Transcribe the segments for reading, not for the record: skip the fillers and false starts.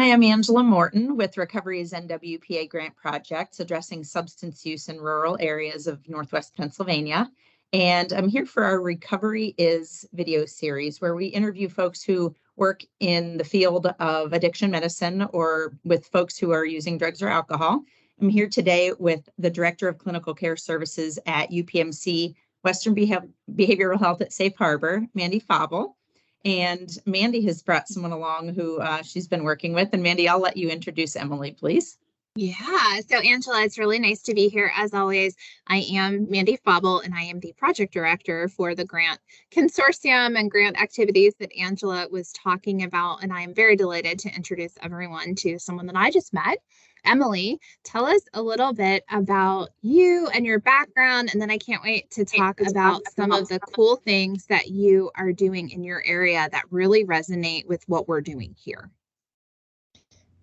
Hi, I'm Angela Morton with Recovery's NWPA grant projects addressing substance use in rural areas of Northwest Pennsylvania. And I'm here for our Recovery Is video series where we interview folks who work in the field of addiction medicine or with folks who are using drugs or alcohol. I'm here today with the Director of Clinical Care Services at UPMC Western Behavioral Health at Safe Harbor, Mandy Fauble. And Mandy has brought someone along who she's been working with. And Mandy, I'll let you introduce Emily, please. Yeah, so Angela, it's really nice to be here as always. I am Mandy Fauble, and I am the project director for the grant consortium and grant activities that Angela was talking about. And I am very delighted to introduce everyone to someone that I just met. Emily, tell us a little bit about you and your background, and then I can't wait to talk about some of the cool things that you are doing in your area that really resonate with what we're doing here.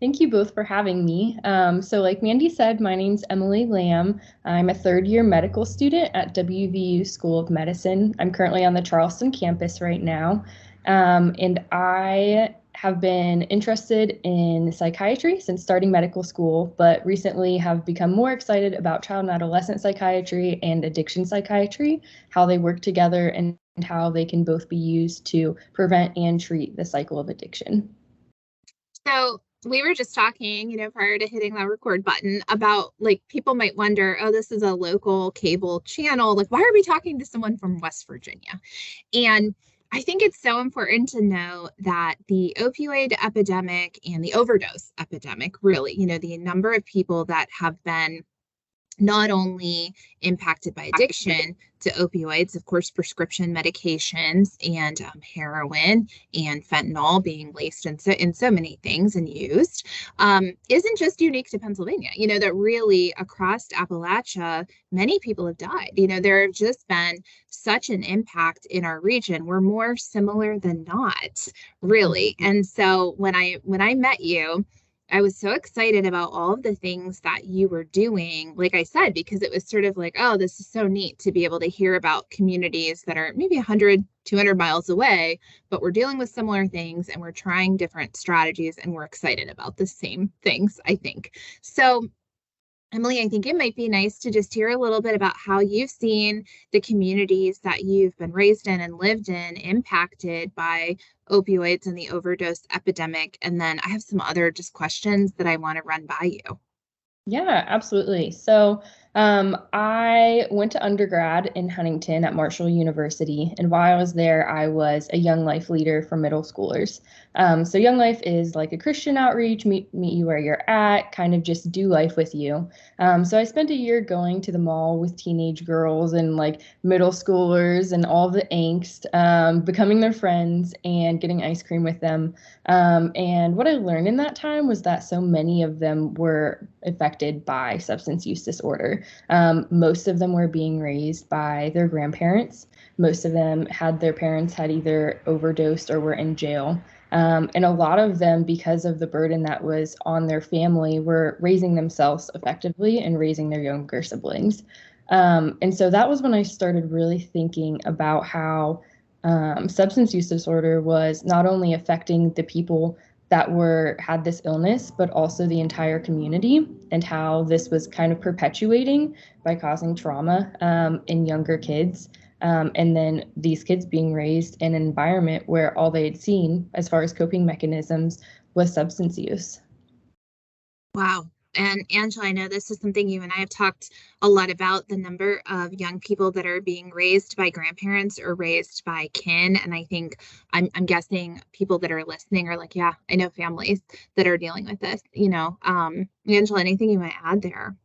Thank you both for having me. So like Mandy said, my name's Emily Lam. I'm a third-year medical student at WVU School of Medicine. I'm currently on the Charleston campus right now, and I have been interested in psychiatry since starting medical school, but recently have become more excited about child and adolescent psychiatry and addiction psychiatry, how they work together and how they can both be used to prevent and treat the cycle of addiction. So we were just talking, prior to hitting that record button about people might wonder, oh, this is a local cable channel. Why are we talking to someone from West Virginia? And I think it's so important to know that the opioid epidemic and the overdose epidemic, really, the number of people that have been not only impacted by addiction to opioids, of course, prescription medications and heroin and fentanyl being laced in so many things and used, isn't just unique to Pennsylvania. That really across Appalachia, many people have died. There have just been such an impact in our region. We're more similar than not, really. And so when I met you, I was so excited about all of the things that you were doing, like I said, because it was sort of like, oh, this is so neat to be able to hear about communities that are maybe 100, 200 miles away, but we're dealing with similar things and we're trying different strategies and we're excited about the same things, I think. So Emily, I think it might be nice to just hear a little bit about how you've seen the communities that you've been raised in and lived in impacted by opioids and the overdose epidemic. And then I have some other just questions that I want to run by you. Yeah, absolutely. So I went to undergrad in Huntington at Marshall University. And while I was there, I was a Young Life leader for middle schoolers. So Young Life is like a Christian outreach, meet you where you're at, kind of just do life with you. So I spent a year going to the mall with teenage girls and like middle schoolers and all the angst, becoming their friends and getting ice cream with them. And what I learned in that time was that so many of them were affected by substance use disorder. Most of them were being raised by their grandparents. Most of them their parents had either overdosed or were in jail. And a lot of them, because of the burden that was on their family, were raising themselves effectively and raising their younger siblings. And so that was when I started really thinking about how substance use disorder was not only affecting the people that had this illness, but also the entire community, and how this was kind of perpetuating by causing trauma in younger kids. And then these kids being raised in an environment where all they had seen as far as coping mechanisms was substance use. Wow. And Angela, I know this is something you and I have talked a lot about, the number of young people that are being raised by grandparents or raised by kin. And I think I'm guessing people that are listening are like, yeah, I know families that are dealing with this, Angela, anything you might add there?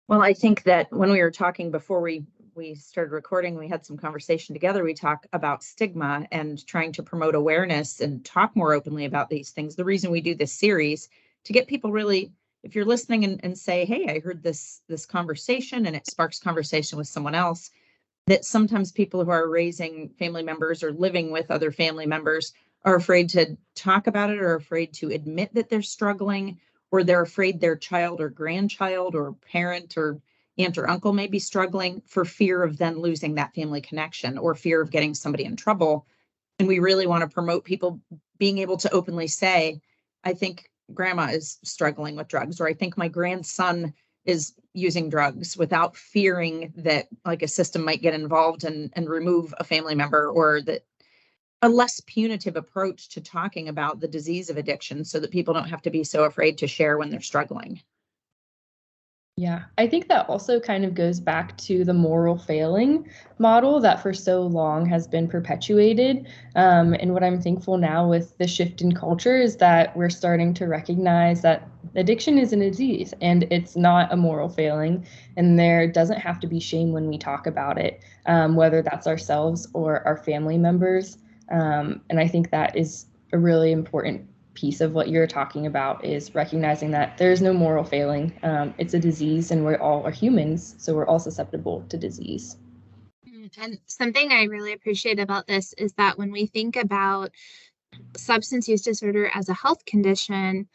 Well, I think that when we were talking before we started recording, we had some conversation together. We talk about stigma and trying to promote awareness and talk more openly about these things. The reason we do this series to get people really, if you're listening and say, hey, I heard this conversation and it sparks conversation with someone else, that sometimes people who are raising family members or living with other family members are afraid to talk about it or afraid to admit that they're struggling, or they're afraid their child or grandchild or parent or aunt or uncle may be struggling for fear of then losing that family connection or fear of getting somebody in trouble. And we really want to promote people being able to openly say, I think grandma is struggling with drugs, or I think my grandson is using drugs, without fearing that like a system might get involved and remove a family member, or that a less punitive approach to talking about the disease of addiction so that people don't have to be so afraid to share when they're struggling. Yeah, I think that also kind of goes back to the moral failing model that for so long has been perpetuated. And what I'm thankful now with the shift in culture is that we're starting to recognize that addiction is a disease and it's not a moral failing. And there doesn't have to be shame when we talk about it, whether that's ourselves or our family members. And I think that is a really important piece of what you're talking about, is recognizing that there's no moral failing. It's a disease and we all are humans, so we're all susceptible to disease. And something I really appreciate about this is that when we think about substance use disorder as a health condition,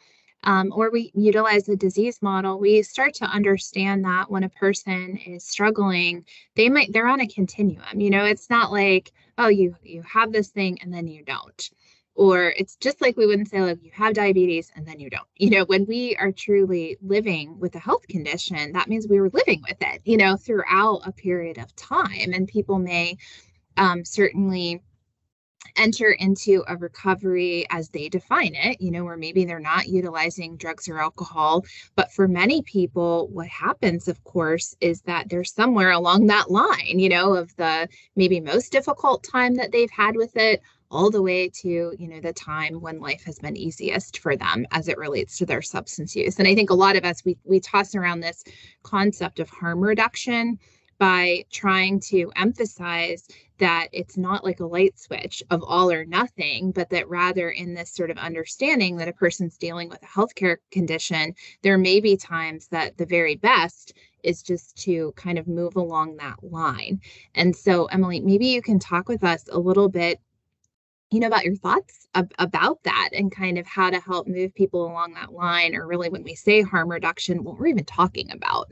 or we utilize the disease model, we start to understand that when a person is struggling, they're on a continuum. It's not like, oh, you have this thing and then you don't. Or it's just like we wouldn't say, like, you have diabetes and then you don't. When we are truly living with a health condition, that means we were living with it, throughout a period of time. And people may certainly enter into a recovery as they define it, where maybe they're not utilizing drugs or alcohol. But for many people, what happens, of course, is that they're somewhere along that line, of the maybe most difficult time that they've had with it, all the way to, the time when life has been easiest for them as it relates to their substance use. And I think a lot of us, we toss around this concept of harm reduction by trying to emphasize that it's not like a light switch of all or nothing, but that rather in this sort of understanding that a person's dealing with a healthcare condition, there may be times that the very best is just to kind of move along that line. And so, Emily, maybe you can talk with us a little bit, about your thoughts about that and kind of how to help move people along that line, or really when we say harm reduction, what we're even talking about.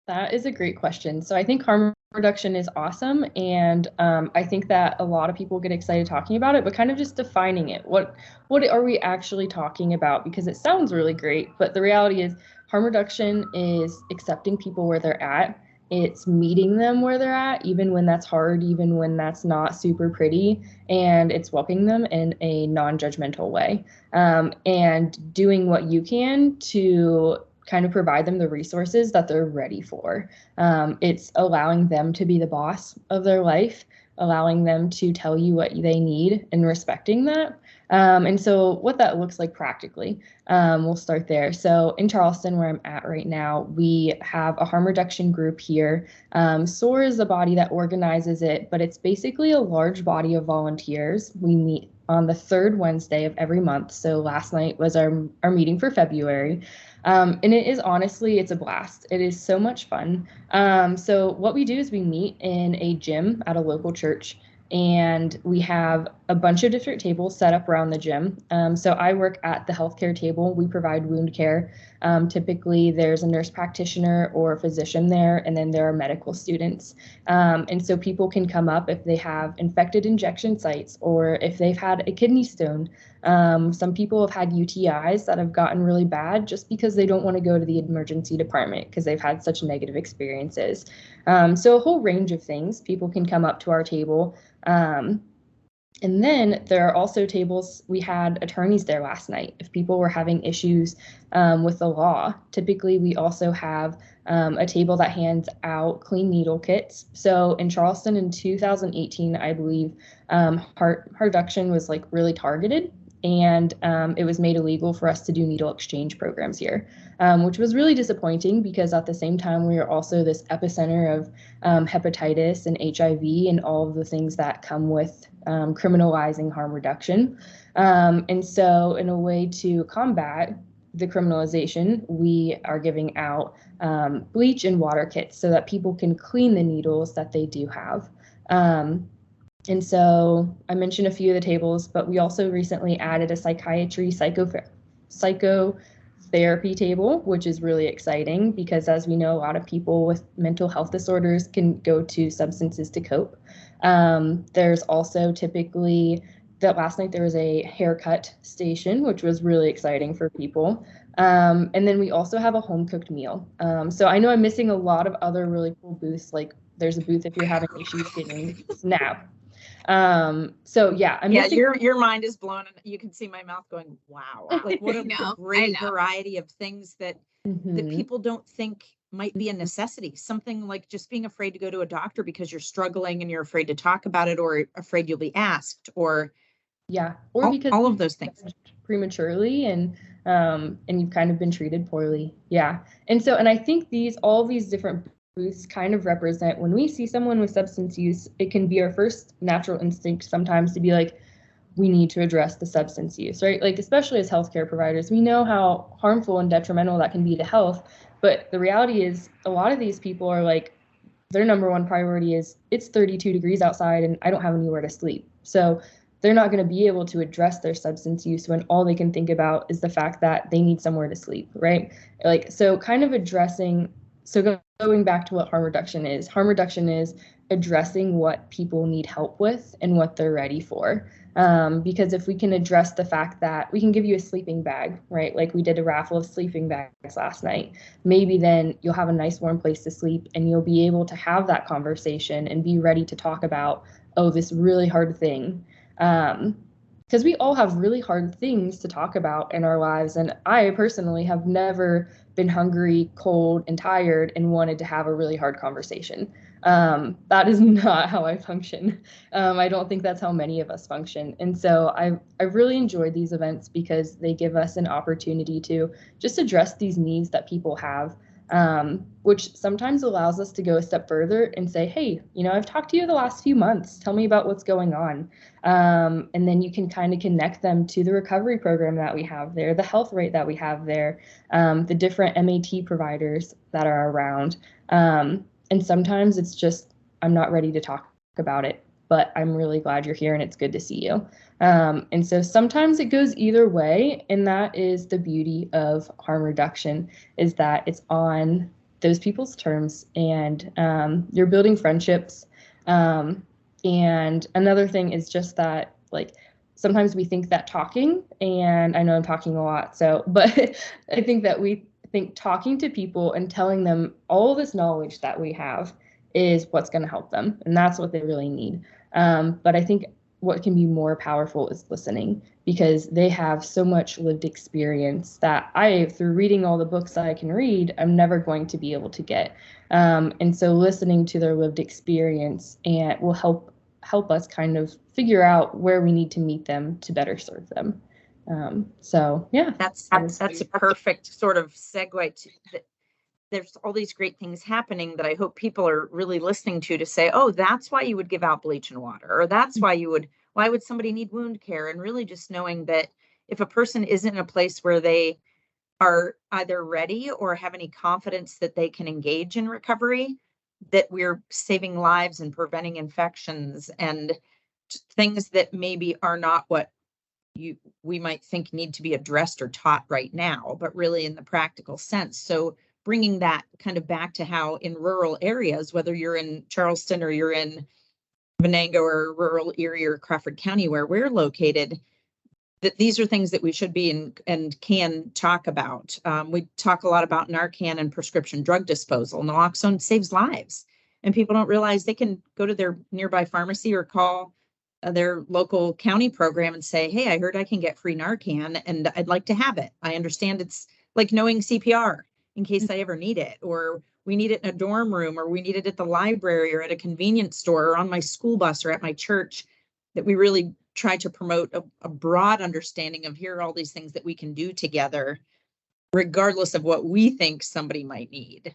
That is a great question. So I think harm reduction is awesome. And I think that a lot of people get excited talking about it, but kind of just defining it. What are we actually talking about? Because it sounds really great, but the reality is harm reduction is accepting people where they're at. It's meeting them where they're at, even when that's hard, even when that's not super pretty, and it's welcoming them in a non-judgmental way, and doing what you can to kind of provide them the resources that they're ready for. It's allowing them to be the boss of their life, allowing them to tell you what they need and respecting that. And so what that looks like practically, we'll start there. So in Charleston, where I'm at right now, we have a harm reduction group here. SOAR is the body that organizes it, but it's basically a large body of volunteers. We meet on the third Wednesday of every month. So last night was our meeting for February. And it is honestly, it's a blast. It is so much fun. So what we do is we meet in a gym at a local church, and we have a bunch of different tables set up around the gym. So I work at the healthcare table. We provide wound care. Typically, there's a nurse practitioner or a physician there, and then there are medical students. And so people can come up if they have infected injection sites or if they've had a kidney stone. Some people have had UTIs that have gotten really bad just because they don't want to go to the emergency department because they've had such negative experiences. So a whole range of things. People can come up to our table. And then there are also tables. We had attorneys there last night if people were having issues with the law. Typically, we also have a table that hands out clean needle kits. So in Charleston in 2018, I believe harm reduction was like really targeted, and it was made illegal for us to do needle exchange programs here, which was really disappointing because at the same time, we are also this epicenter of hepatitis and HIV and all of the things that come with criminalizing harm reduction. And so in a way to combat the criminalization, we are giving out bleach and water kits so that people can clean the needles that they do have. And so I mentioned a few of the tables, but we also recently added a psychiatry psychotherapy table, which is really exciting because, as we know, a lot of people with mental health disorders can go to substances to cope. There's also typically that last night there was a haircut station, which was really exciting for people. And then we also have a home cooked meal. So I know I'm missing a lot of other really cool booths. Like there's a booth if you're having issues getting SNAP. So yeah, I'm missing. Your mind is blown, and you can see my mouth going, wow. Like what a great variety of things that that people don't think might be a necessity. Something like just being afraid to go to a doctor because you're struggling and you're afraid to talk about it, or afraid you'll be asked, or or because all of those things prematurely, and you've kind of been treated poorly. And I think all these different booths kind of represent, when we see someone with substance use, it can be our first natural instinct sometimes to be like, we need to address the substance use, right? Like, especially as healthcare providers, we know how harmful and detrimental that can be to health. But the reality is a lot of these people are like, their number one priority is it's 32 degrees outside and I don't have anywhere to sleep. So they're not going to be able to address their substance use when all they can think about is the fact that they need somewhere to sleep, right? Like, so kind of addressing, so going back to what harm reduction is addressing what people need help with and what they're ready for. Because if we can address the fact that we can give you a sleeping bag, right? Like we did a raffle of sleeping bags last night, maybe then you'll have a nice warm place to sleep and you'll be able to have that conversation and be ready to talk about, oh, this really hard thing. Because we all have really hard things to talk about in our lives. And I personally have never been hungry, cold, and tired and wanted to have a really hard conversation. That is not how I function. I don't think that's how many of us function. And so I really enjoyed these events because they give us an opportunity to just address these needs that people have, which sometimes allows us to go a step further and say, hey, I've talked to you the last few months. Tell me about what's going on. And then you can kind of connect them to the recovery program that we have there, the health rate that we have there, the different MAT providers that are around. And sometimes it's just, I'm not ready to talk about it, but I'm really glad you're here and it's good to see you. And so sometimes it goes either way. And that is the beauty of harm reduction, is that it's on those people's terms and you're building friendships. And another thing is just that, like, sometimes we think that talking, and I know I'm talking a lot, but I think that we think talking to people and telling them all this knowledge that we have is what's going to help them. And that's what they really need. But I think what can be more powerful is listening, because they have so much lived experience that through reading all the books that I can read, I'm never going to be able to get. And so listening to their lived experience and will help us kind of figure out where we need to meet them to better serve them. So yeah, that's a perfect sort of segue to there's all these great things happening that I hope people are really listening to say, oh, that's why you would give out bleach and water, or that's why would somebody need wound care? And really just knowing that if a person isn't in a place where they are either ready or have any confidence that they can engage in recovery, that we're saving lives and preventing infections and things that maybe are not what we might think need to be addressed or taught right now, but really in the practical sense. So bringing that kind of back to how in rural areas, whether you're in Charleston or you're in Venango or rural Erie or Crawford County, where we're located, that these are things that we should be and can talk about. We talk a lot about Narcan and prescription drug disposal. Naloxone saves lives, and people don't realize they can go to their nearby pharmacy or call their local county program and say, hey, I heard I can get free Narcan and I'd like to have it. I understand it's like knowing CPR in case I ever need it, or we need it in a dorm room, or we need it at the library or at a convenience store or on my school bus or at my church, that we really try to promote a broad understanding of here are all these things that we can do together, regardless of what we think somebody might need.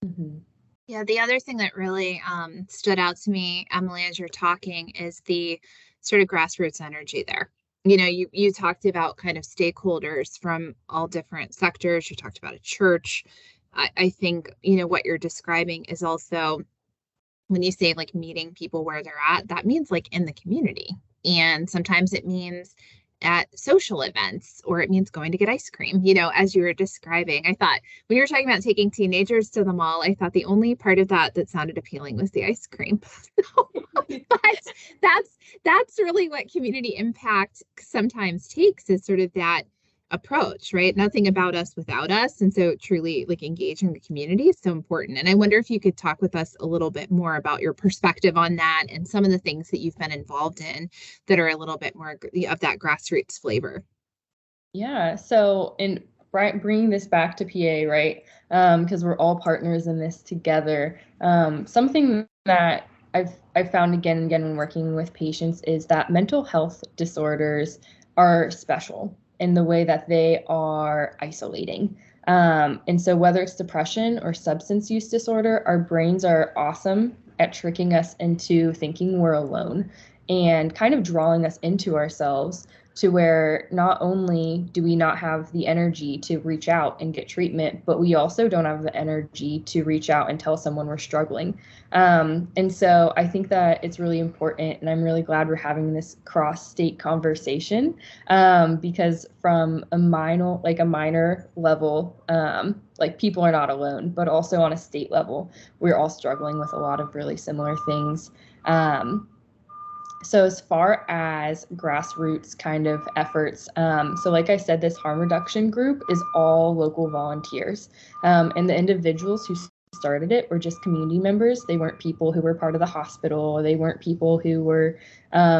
Mm-hmm. Yeah, the other thing that really stood out to me, Emily, as you're talking, is the sort of grassroots energy there. You talked about kind of stakeholders from all different sectors. You talked about a church. I think, what you're describing is also, when you say like meeting people where they're at, that means like in the community. And sometimes it means at social events, or it means going to get ice cream, as you were describing. I thought when you were talking about taking teenagers to the mall, I thought the only part of that sounded appealing was the ice cream. But that's really what community impact sometimes takes, is sort of that approach, right? Nothing about us without us. And so truly like engaging the community is so important. And I wonder if you could talk with us a little bit more about your perspective on that and some of the things that you've been involved in that are a little bit more of that grassroots flavor. Yeah. So, bringing this back to PA, right? Because we're all partners in this together. Something that I've found again and again when working with patients is that mental health disorders are special in the way that they are isolating. And so whether it's depression or substance use disorder, our brains are awesome at tricking us into thinking we're alone and kind of drawing us into ourselves, to where not only do we not have the energy to reach out and get treatment, but we also don't have the energy to reach out and tell someone we're struggling. And so I think that it's really important, and I'm really glad we're having this cross-state conversation, because from a minor level, like people are not alone, but also on a state level, we're all struggling with a lot of really similar things. So as far as grassroots kind of efforts, so like I said, this harm reduction group is all local volunteers, and the individuals who started it were just community members. They weren't people who were part of the hospital. They weren't people who were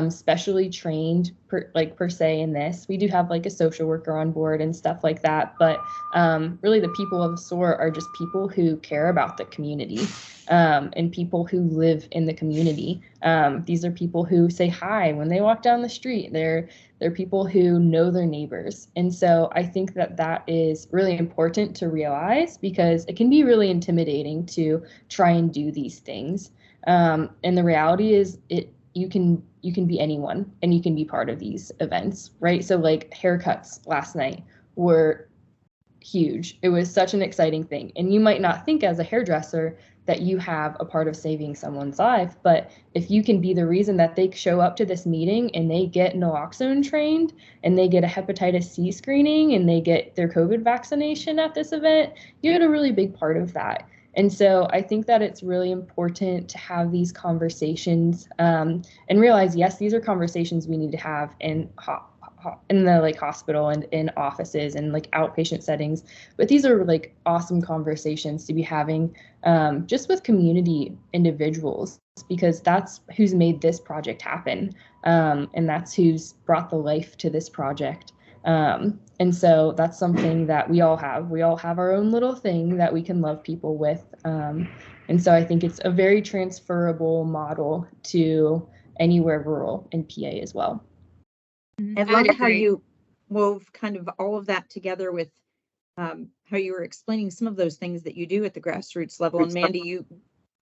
specially trained per se in this. We do have like a social worker on board and stuff like that, but really the people of SOAR are just people who care about the community, and people who live in the community. These are people who say hi when they walk down the street. They're people who know their neighbors. And so I think that is really important to realize, because it can be really intimidating to try and do these things. And the reality is you can be anyone and you can be part of these events, right? So like haircuts last night were huge. It was such an exciting thing. And you might not think as a hairdresser that you have a part of saving someone's life, but if you can be the reason that they show up to this meeting and they get naloxone trained and they get a hepatitis C screening and they get their COVID vaccination at this event, you had a really big part of that. And so I think that it's really important to have these conversations, and realize, yes, these are conversations we need to have in the like hospital and in offices and like outpatient settings, but these are like awesome conversations to be having, just with community individuals, because that's who's made this project happen, and that's who's brought the life to this project. And so that's something that we all have our own little thing that we can love people with, and so I think it's a very transferable model to anywhere rural in PA as well. I love how you wove kind of all of that together with how you were explaining some of those things that you do at the grassroots level. And Mandy, you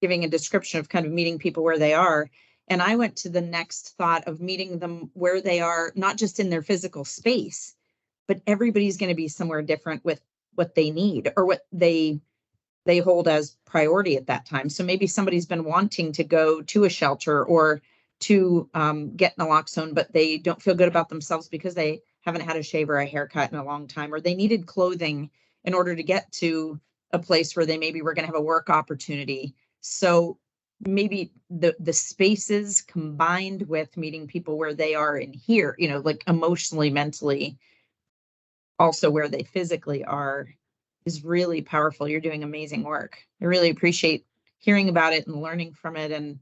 giving a description of kind of meeting people where they are. And I went to the next thought of meeting them where they are, not just in their physical space, but everybody's going to be somewhere different with what they need or what they hold as priority at that time. So maybe somebody's been wanting to go to a shelter or to get naloxone, but they don't feel good about themselves because they haven't had a shave or a haircut in a long time, or they needed clothing in order to get to a place where they maybe were going to have a work opportunity. So maybe the spaces combined with meeting people where they are in here, like emotionally, mentally, also where they physically are, is really powerful. You're doing amazing work. I really appreciate hearing about it and learning from it, and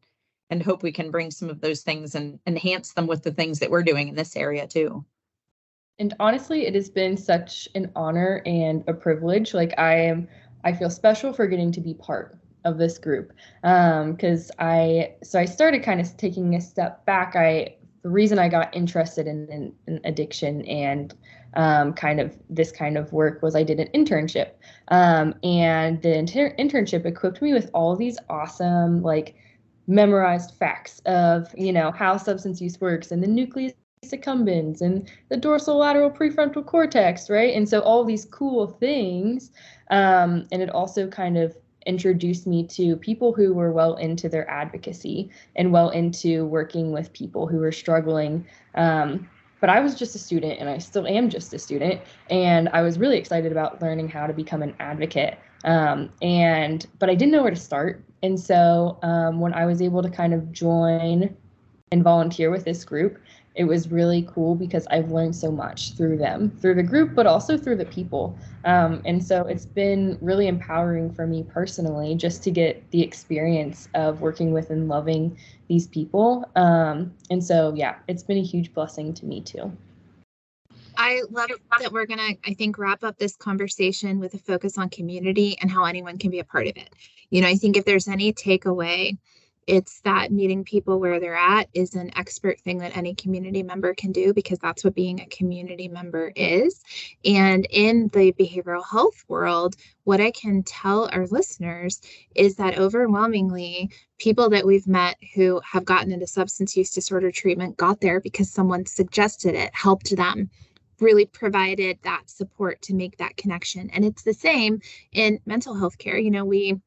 hope we can bring some of those things and enhance them with the things that we're doing in this area too. And honestly, it has been such an honor and a privilege. Like I feel special for getting to be part of this group. Because I started kind of taking a step back. The reason I got interested in addiction and kind of this kind of work was I did an internship. And the internship equipped me with all these awesome, like, memorized facts of, how substance use works and the nucleus accumbens and the dorsolateral prefrontal cortex, right? And so all these cool things, and it also kind of introduced me to people who were well into their advocacy and well into working with people who were struggling. But I was just a student, and I still am just a student, and I was really excited about learning how to become an advocate. But I didn't know where to start. And so when I was able to kind of join and volunteer with this group, it was really cool because I've learned so much through them, through the group, but also through the people. And so it's been really empowering for me personally just to get the experience of working with and loving these people. And so, yeah, it's been a huge blessing to me too. I love that we're going to, I think, wrap up this conversation with a focus on community and how anyone can be a part of it. I think if there's any takeaway, it's that meeting people where they're at is an expert thing that any community member can do, because that's what being a community member is. And in the behavioral health world, what I can tell our listeners is that overwhelmingly, people that we've met who have gotten into substance use disorder treatment got there because someone suggested it, helped them, really provided that support to make that connection. And it's the same in mental health care. We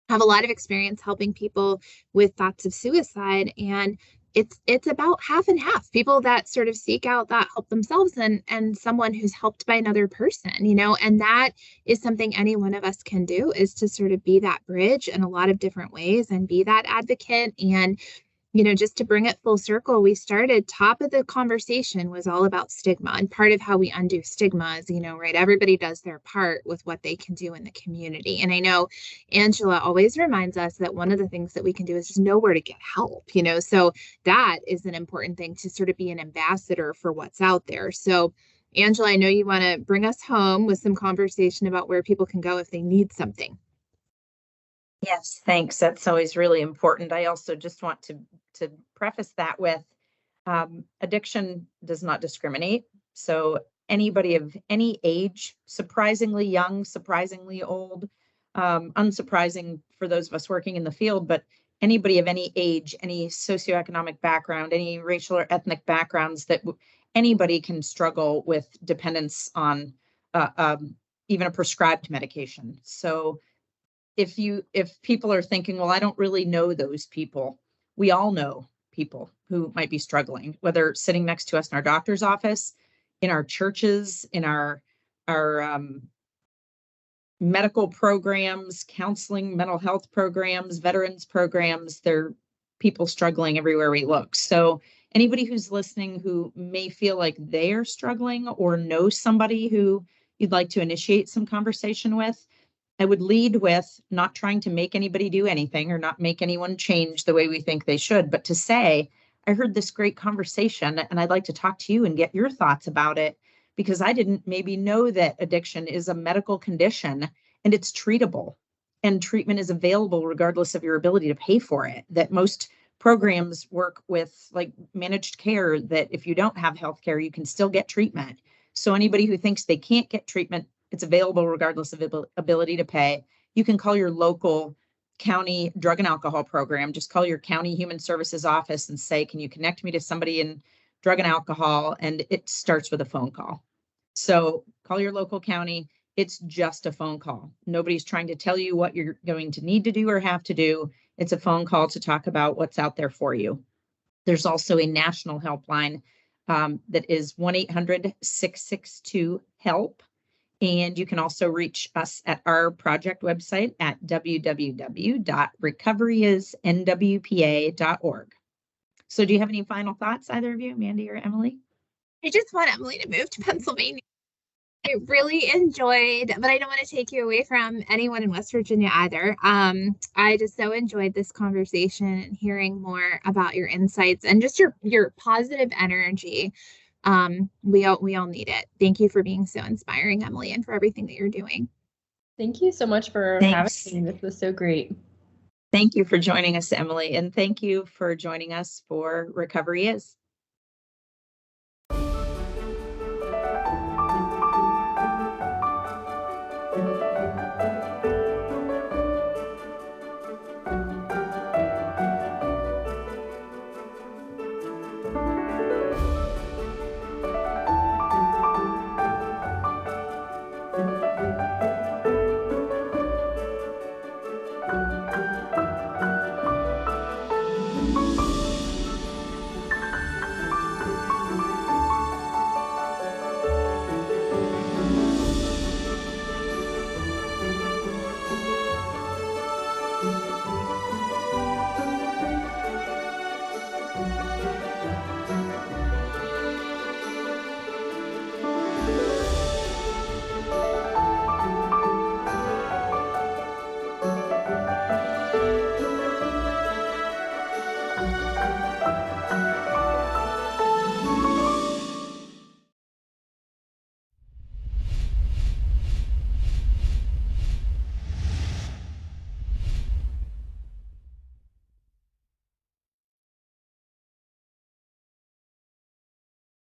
have a lot of experience helping people with thoughts of suicide, and it's about half and half, people that sort of seek out that help themselves and someone who's helped by another person, and that is something any one of us can do, is to sort of be that bridge in a lot of different ways and be that advocate. And just to bring it full circle, we started, top of the conversation was all about stigma, and part of how we undo stigma is, right, everybody does their part with what they can do in the community. And I know Angela always reminds us that one of the things that we can do is just know where to get help, so that is an important thing, to sort of be an ambassador for what's out there. So Angela, I know you want to bring us home with some conversation about where people can go if they need something. Yes, thanks. That's always really important. I also just want to preface that with addiction does not discriminate. So anybody of any age, surprisingly young, surprisingly old, unsurprising for those of us working in the field, but anybody of any age, any socioeconomic background, any racial or ethnic backgrounds, that anybody can struggle with dependence on even a prescribed medication. So if people are thinking, well, I don't really know those people, we all know people who might be struggling, whether sitting next to us in our doctor's office, in our churches, in our medical programs, counseling, mental health programs, veterans programs. There are people struggling everywhere we look. So anybody who's listening who may feel like they're struggling or know somebody who you'd like to initiate some conversation with, I would lead with not trying to make anybody do anything or not make anyone change the way we think they should, but to say, I heard this great conversation and I'd like to talk to you and get your thoughts about it, because I didn't maybe know that addiction is a medical condition and it's treatable and treatment is available regardless of your ability to pay for it. That most programs work with like managed care, that if you don't have health care, you can still get treatment. So anybody who thinks they can't get treatment, it's available regardless of ability to pay. You can call your local county drug and alcohol program. Just call your county human services office and say, can you connect me to somebody in drug and alcohol? And it starts with a phone call. So call your local county. It's just a phone call. Nobody's trying to tell you what you're going to need to do or have to do. It's a phone call to talk about what's out there for you. There's also a national helpline that is 1-800-662-HELP. And you can also reach us at our project website at www.recoveryisnwpa.org. So do you have any final thoughts, either of you, Mandy or Emily? I just want Emily to move to Pennsylvania. I really enjoyed, but I don't want to take you away from anyone in West Virginia either. I just so enjoyed this conversation and hearing more about your insights and just your positive energy. We all need it. Thank you for being so inspiring, Emily, and for everything that you're doing. Thank you so much for having me. This was so great. Thank you for joining us, Emily, and thank you for joining us for Recovery Is.